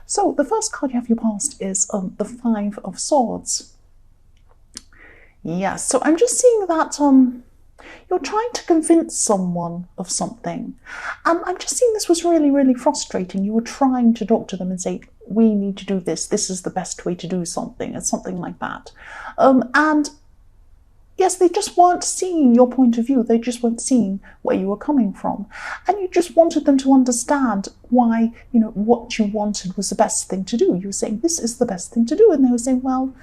So the first card you have your past is the Five of Swords. Yes, so I'm just seeing that you're trying to convince someone of something. And I'm just seeing this was really, really frustrating. You were trying to talk to them and say, we need to do this. This is the best way to do something. It's something like that. And yes, they just weren't seeing your point of view. They just weren't seeing where you were coming from. And you just wanted them to understand why, what you wanted was the best thing to do. You were saying, this is the best thing to do. And they were saying, well,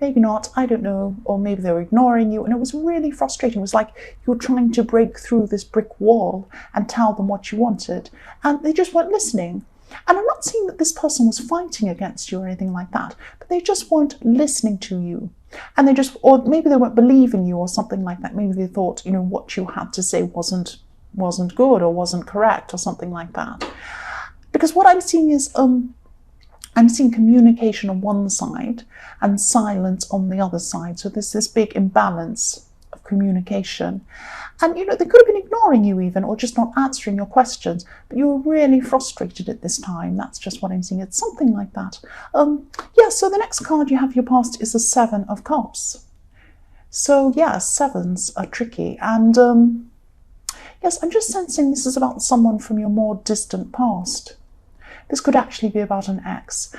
maybe not, I don't know, or maybe they were ignoring you, and it was really frustrating. It was like you were trying to break through this brick wall and tell them what you wanted, and they just weren't listening. And I'm not saying that this person was fighting against you or anything like that, but they just weren't listening to you. And they just, or maybe they weren't believing you or something like that. Maybe they thought, what you had to say wasn't good or wasn't correct or something like that. Because what I'm seeing is, I'm seeing communication on one side and silence on the other side. So there's this big imbalance of communication. And, they could have been ignoring you even, or just not answering your questions, but you were really frustrated at this time. That's just what I'm seeing. It's something like that. So the next card you have your past is the Seven of Cups. So, sevens are tricky. And, yes, I'm just sensing this is about someone from your more distant past. This could actually be about an ex.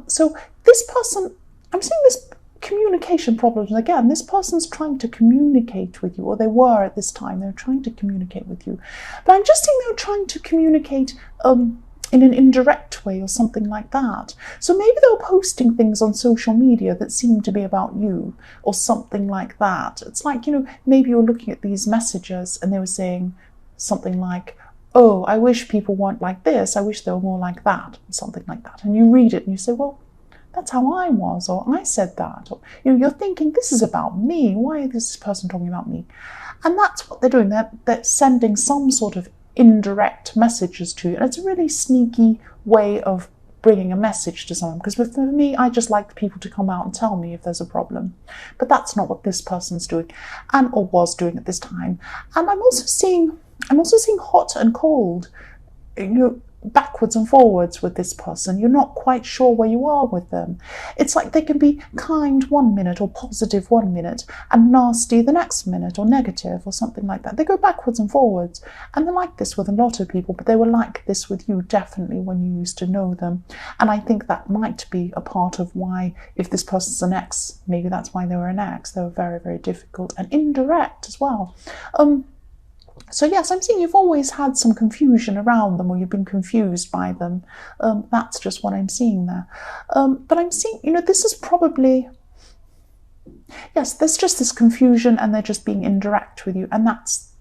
So this person, I'm seeing this communication problems again. This person's trying to communicate with you, or they were at this time. They were trying to communicate with you. But I'm just seeing they were trying to communicate in an indirect way or something like that. So maybe they were posting things on social media that seemed to be about you or something like that. It's like, maybe you're looking at these messages and they were saying something like, oh, I wish people weren't like this, I wish they were more like that, something like that. And you read it and you say, well, that's how I was, or I said that. Or, you're thinking, this is about me. Why is this person talking about me? And that's what they're doing. They're sending some sort of indirect messages to you. And it's a really sneaky way of bringing a message to someone. Because for me, I just like people to come out and tell me if there's a problem. But that's not what this person's doing, or was doing at this time. And I'm also seeing hot and cold, backwards and forwards with this person. You're not quite sure where you are with them. It's like they can be kind 1 minute or positive 1 minute and nasty the next minute, or negative or something like that. They go backwards and forwards, and they're like this with a lot of people, but they were like this with you definitely when you used to know them. And I think that might be a part of why, if this person's an ex, maybe that's why they were an ex. They were very, very difficult and indirect as well. So yes, I'm seeing you've always had some confusion around them, or you've been confused by them. That's just what I'm seeing there. But I'm seeing, this is probably, yes, there's just this confusion and they're just being indirect with you. And that's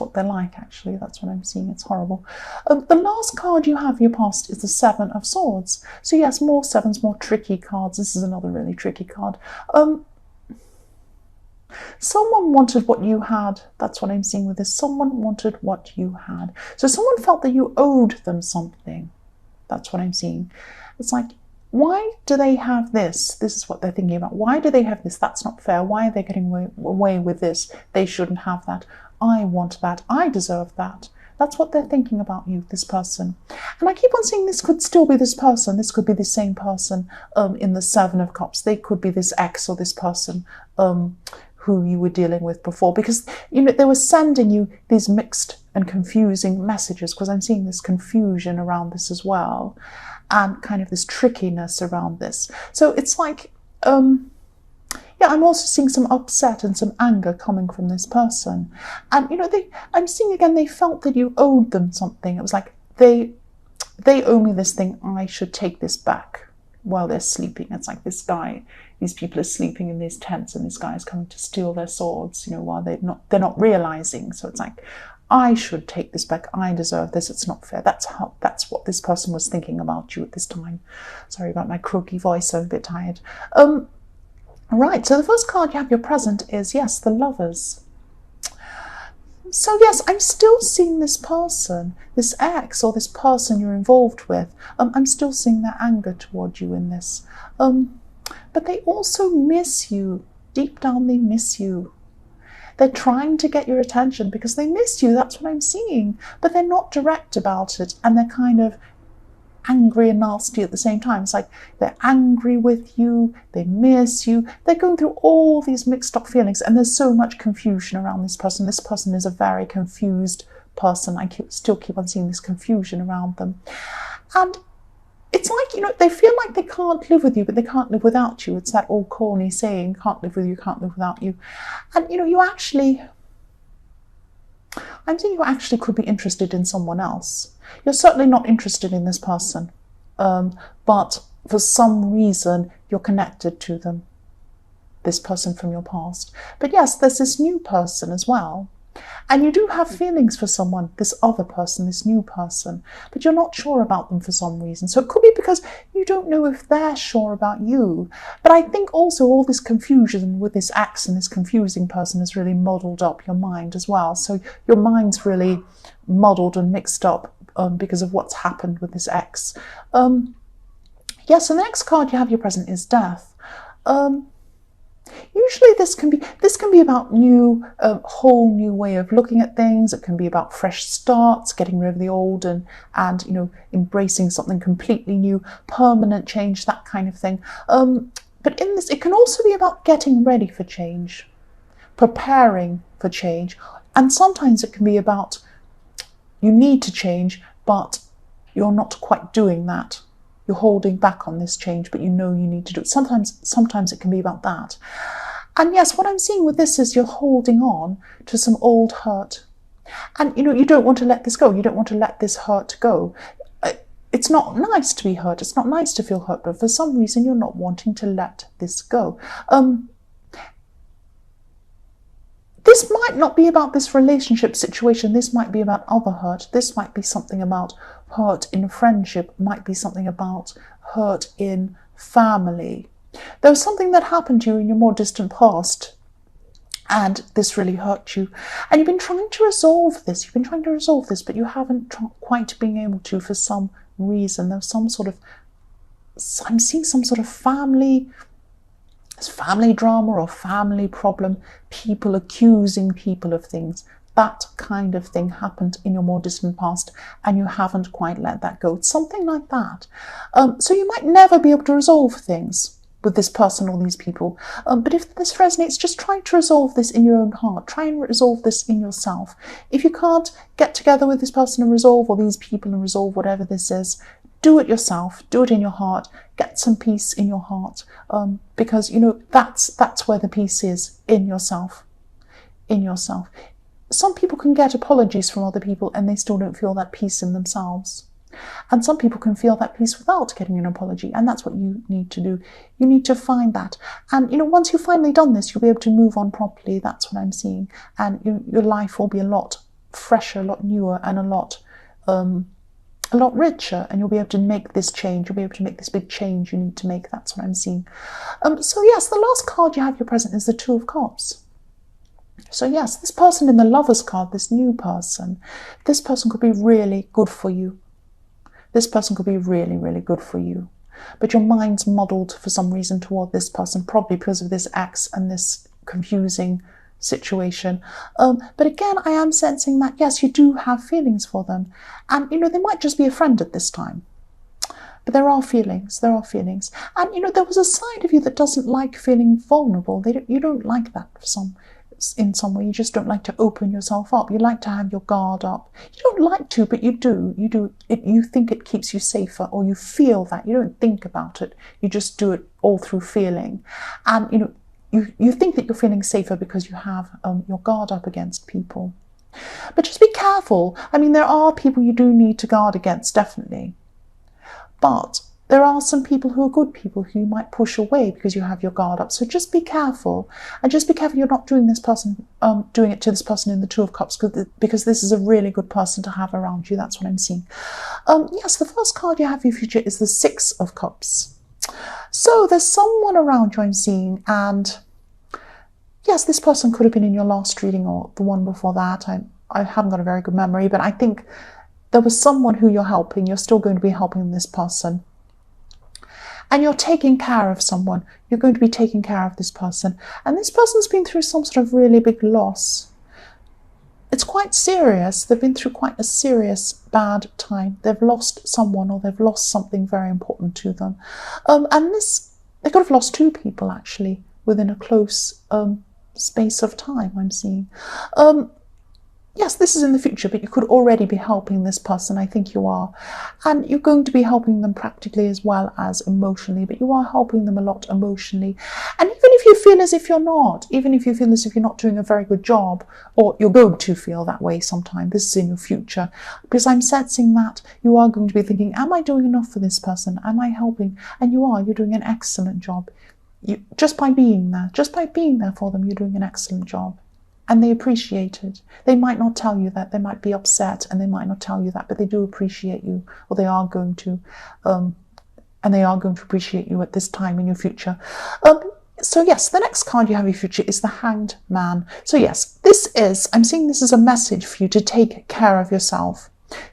what they're like, actually. That's what I'm seeing. It's horrible. The last card you have in your past is the Seven of Swords. So yes, more sevens, more tricky cards. This is another really tricky card. Someone wanted what you had. That's what I'm seeing with this. Someone wanted what you had. So someone felt that you owed them something. That's what I'm seeing. It's like, why do they have this? This is what they're thinking about. Why do they have this? That's not fair. Why are they getting away with this? They shouldn't have that. I want that. I deserve that. That's what they're thinking about you, this person. And I keep on saying this could still be this person. This could be the same person in the Seven of Cups. They could be this ex or this person who you were dealing with before, because they were sending you these mixed and confusing messages, because I'm seeing this confusion around this as well, and kind of this trickiness around this. So it's like, I'm also seeing some upset and some anger coming from this person. And I'm seeing again, they felt that you owed them something. It was like, they owe me this thing, I should take this back while they're sleeping. It's like these people are sleeping in these tents, and this guy is coming to steal their swords, while they're not realizing. So it's like, I should take this back. I deserve this. It's not fair. That's what this person was thinking about you at this time. Sorry about my croaky voice. I'm a bit tired. Right. So the first card you have your present is, yes, the Lovers. So yes, I'm still seeing this person, this ex or this person you're involved with. I'm still seeing their anger toward you in this. But they also miss you. Deep down, they miss you. They're trying to get your attention because they miss you. That's what I'm seeing. But they're not direct about it. And they're kind of angry and nasty at the same time. It's like they're angry with you, they miss you, they're going through all these mixed up feelings, and there's so much confusion around this person. This person is a very confused person. I still keep on seeing this confusion around them. And it's like, they feel like they can't live with you, but they can't live without you. It's that old corny saying, can't live with you, can't live without you. And, I'm thinking you actually could be interested in someone else. You're certainly not interested in this person, but for some reason you're connected to them, this person from your past. But yes, there's this new person as well. And you do have feelings for someone, this other person, this new person, but you're not sure about them for some reason. So it could be because you don't know if they're sure about you. But I think also all this confusion with this ex and this confusing person has really muddled up your mind as well. So your mind's really muddled and mixed up because of what's happened with this ex. Yes, and the next card you have your present is death. Usually this can be about whole new way of looking at things. It can be about fresh starts, getting rid of the old and embracing something completely new, permanent change, that kind of thing. But in this, it can also be about getting ready for change, preparing for change. And sometimes it can be about you need to change, but you're not quite doing that. You're holding back on this change, but you know you need to do it. Sometimes it can be about that. And yes, what I'm seeing with this is you're holding on to some old hurt. And, you don't want to let this go. You don't want to let this hurt go. It's not nice to be hurt. It's not nice to feel hurt, but for some reason you're not wanting to let this go. This might not be about this relationship situation. This might be about other hurt. This might be something about hurt in friendship. It might be something about hurt in family. There was something that happened to you in your more distant past, and this really hurt you. And you've been trying to resolve this. But you haven't quite been able to for some reason. There's I'm seeing some sort of family drama or family problem, people accusing people of things. That kind of thing happened in your more distant past and you haven't quite let that go. It's something like that. So you might never be able to resolve things with this person or these people. But if this resonates, just try to resolve this in your own heart. Try and resolve this in yourself. If you can't get together with this person and resolve, or these people and resolve whatever this is, do it yourself. Do it in your heart. Get some peace in your heart, because that's where the peace is, in yourself. In yourself. Some people can get apologies from other people and they still don't feel that peace in themselves. And some people can feel that peace without getting an apology, and that's what you need to do. You need to find that. And once you've finally done this, you'll be able to move on properly. That's what I'm seeing. And your life will be a lot fresher, a lot newer, and a lot richer, and you'll be able to make this change. You'll be able to make this big change you need to make. That's what I'm seeing. So yes, the last card you have your present is the Two of Cups. So yes, this person in the Lovers card, this new person, this person could be really good for you. This person could be really, really good for you. But your mind's muddled for some reason toward this person, probably because of this ex and this confusing situation. But again, I am sensing that, yes, you do have feelings for them. And, they might just be a friend at this time. But there are feelings. And, there was a side of you that doesn't like feeling vulnerable. You don't like that in some way. You just don't like to open yourself up. You like to have your guard up. You don't like to, but you do. You think it keeps you safer, or you feel that. You don't think about it. You just do it all through feeling. And, you think that you're feeling safer because you have your guard up against people. But just be careful. I mean, there are people you do need to guard against, definitely. But there are some people who are good people who you might push away because you have your guard up. So just be careful. And just be careful you're not doing it to this person in the Two of Cups, because this is a really good person to have around you. That's what I'm seeing. Yes, the first card you have for your future is the Six of Cups. So there's someone around you I'm seeing, and yes, this person could have been in your last reading or the one before that. I haven't got a very good memory, but I think there was someone who you're helping. You're still going to be helping this person. And you're taking care of someone. You're going to be taking care of this person. And this person's been through some sort of really big loss. it's quite serious. They've been through quite a serious bad time. They've lost someone, or they've lost something very important to them. And they could have lost two people actually within a close space of time, I'm seeing. Yes, this is in the future, but you could already be helping this person. I think you are. And you're going to be helping them practically as well as emotionally, but you are helping them a lot emotionally. And even if you feel as if you're not, even if you feel as if you're not doing a very good job, or you're going to feel that way sometime, this is in your future, because I'm sensing that you are going to be thinking, am I doing enough for this person? Am I helping? And you are. You're doing an excellent job. Just by being there for them, you're doing an excellent job. And they appreciate it. They might not tell you that. They might be upset and they might not tell you that, but they do appreciate you, or they are going to. And they are going to appreciate you at this time in your future. So yes, the next card you have in your future is the Hanged Man. So yes, I'm seeing this as a message for you to take care of yourself.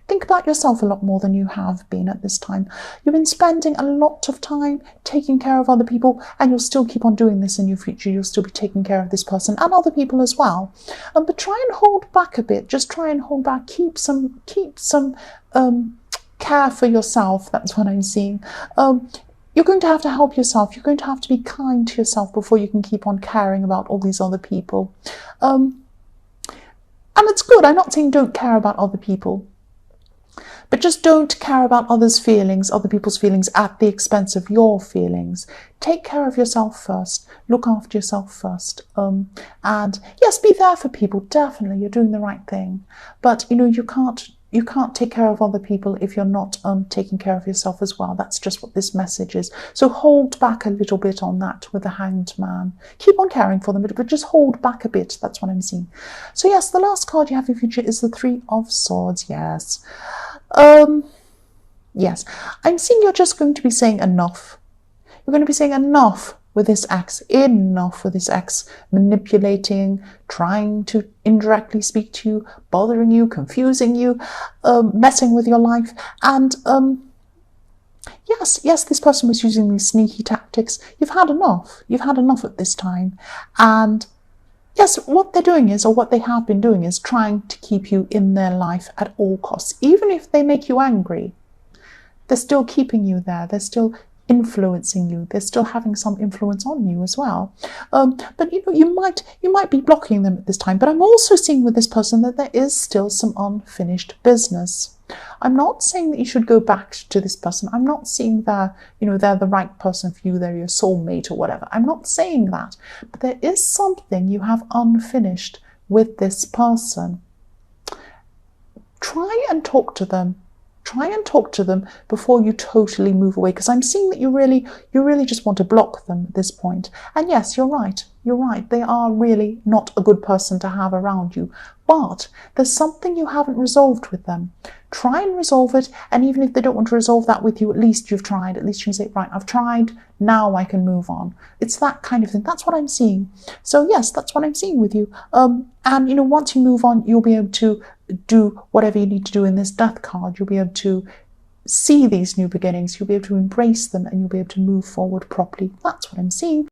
Think about yourself a lot more than you have been at this time. You've been spending a lot of time taking care of other people, and you'll still keep on doing this in your future. You'll still be taking care of this person and other people as well. But try and hold back a bit. Just try and hold back. Keep some care for yourself. That's what I'm seeing. You're going to have to help yourself. You're going to have to be kind to yourself before you can keep on caring about all these other people. And it's good. I'm not saying don't care about other people. But just don't care about other people's feelings at the expense of your feelings. Take care of yourself first. Look after yourself first. And yes, be there for people. Definitely, you're doing the right thing. But you can't take care of other people if you're not taking care of yourself as well. That's just what this message is. So hold back a little bit on that with the Hanged Man. Keep on caring for them, but just hold back a bit. That's what I'm seeing. So yes, the last card you have in your future is the Three of Swords. Yes. Yes, I'm seeing you're just going to be saying enough. You're going to be saying enough with this ex, manipulating, trying to indirectly speak to you, bothering you, confusing you, messing with your life. And yes, this person was using these sneaky tactics. You've had enough. You've had enough at this time. And yes, what they're doing is, or what they have been doing is, trying to keep you in their life at all costs. Even if they make you angry, they're still keeping you there. They're still influencing you. They're still having some influence on you as well. But you might be blocking them at this time. But I'm also seeing with this person that there is still some unfinished business. I'm not saying that you should go back to this person. I'm not seeing they're the right person for you, they're your soulmate or whatever. I'm not saying that. But there is something you have unfinished with this person. Try and talk to them. Try and talk to them before you totally move away, because I'm seeing that you really just want to block them at this point. And yes, you're right. You're right. They are really not a good person to have around you. But there's something you haven't resolved with them. Try and resolve it. And even if they don't want to resolve that with you, at least you've tried. At least you can say, right, I've tried. Now I can move on. It's that kind of thing. That's what I'm seeing. So yes, that's what I'm seeing with you. And once you move on, you'll be able to do whatever you need to do in this Death card. You'll be able to see these new beginnings. You'll be able to embrace them, and you'll be able to move forward properly. That's what I'm seeing.